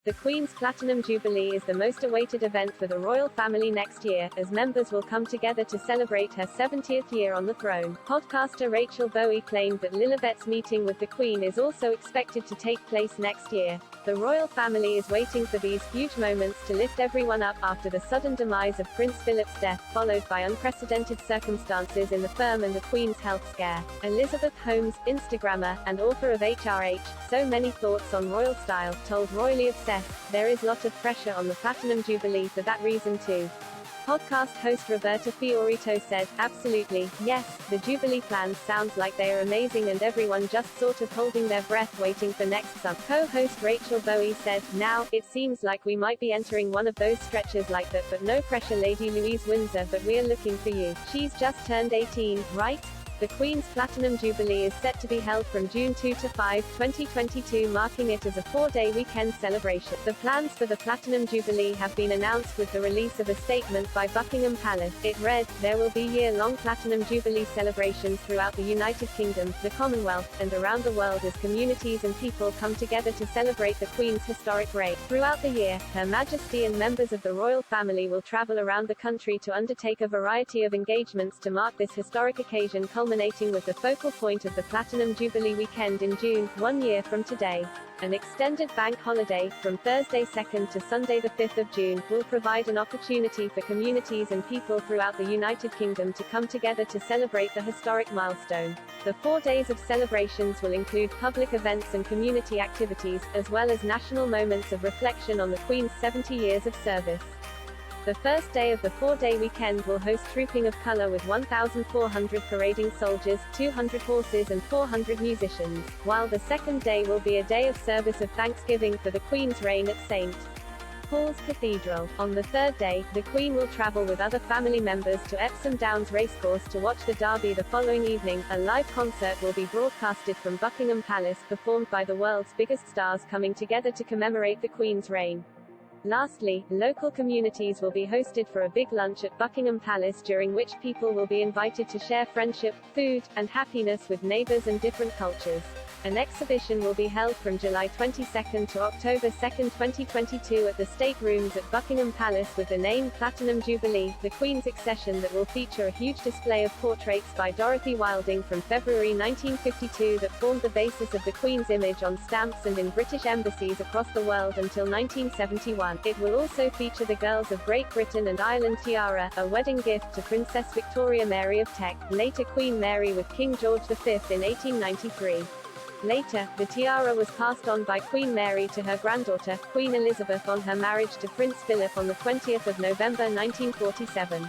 The Queen's Platinum Jubilee is the most awaited event for the royal family next year, as members will come together to celebrate her 70th year on the throne. Podcaster Rachel Bowie claimed that Lilibet's meeting with the Queen is also expected to take place next year. The royal family is waiting for these huge moments to lift everyone up after the sudden demise of Prince Philip's death, followed by unprecedented circumstances in the firm and the Queen's health scare. Elizabeth Holmes, Instagrammer, and author of HRH, So Many Thoughts on Royal Style, told Royally Obsessed, "There is lot of pressure on the Platinum Jubilee for that reason too." Podcast host Roberta Fiorito said, "Absolutely, yes, the Jubilee plans sounds like they are amazing and everyone just sort of holding their breath waiting for next summer." Co-host Rachel Bowie said, "Now, it seems like we might be entering one of those stretches like that, but no pressure Lady Louise Windsor, but we're looking for you. She's just turned 18, right?" The Queen's Platinum Jubilee is set to be held from June 2 to 5, 2022, marking it as a 4-day weekend celebration. The plans for the Platinum Jubilee have been announced with the release of a statement by Buckingham Palace. It read, "There will be year-long Platinum Jubilee celebrations throughout the United Kingdom, the Commonwealth, and around the world as communities and people come together to celebrate the Queen's historic reign. Throughout the year, Her Majesty and members of the royal family will travel around the country to undertake a variety of engagements to mark this historic occasion, culminating with the focal point of the Platinum Jubilee weekend in June, 1 year from today. An extended bank holiday, from Thursday 2nd to Sunday 5th of June, will provide an opportunity for communities and people throughout the United Kingdom to come together to celebrate the historic milestone. The 4 days of celebrations will include public events and community activities, as well as national moments of reflection on the Queen's 70 years of service. The first day of the 4-day weekend will host Trooping of Colour with 1,400 parading soldiers, 200 horses and 400 musicians, while the second day will be a day of service of thanksgiving for the Queen's reign at St. Paul's Cathedral. On the third day, the Queen will travel with other family members to Epsom Downs Racecourse to watch the Derby the following evening. A live concert will be broadcasted from Buckingham Palace, performed by the world's biggest stars coming together to commemorate the Queen's reign. Lastly, local communities will be hosted for a big lunch at Buckingham Palace, during which people will be invited to share friendship, food, and happiness with neighbors and different cultures. An exhibition will be held from July 22 to October 2, 2022 at the State Rooms at Buckingham Palace with the name Platinum Jubilee, the Queen's accession, that will feature a huge display of portraits by Dorothy Wilding from February 1952 that formed the basis of the Queen's image on stamps and in British embassies across the world until 1971. It will also feature the Girls of Great Britain and Ireland tiara, a wedding gift to Princess Victoria Mary of Teck, later Queen Mary with King George V in 1893. Later, the tiara was passed on by Queen Mary to her granddaughter, Queen Elizabeth, on her marriage to Prince Philip on the 20th of November 1947.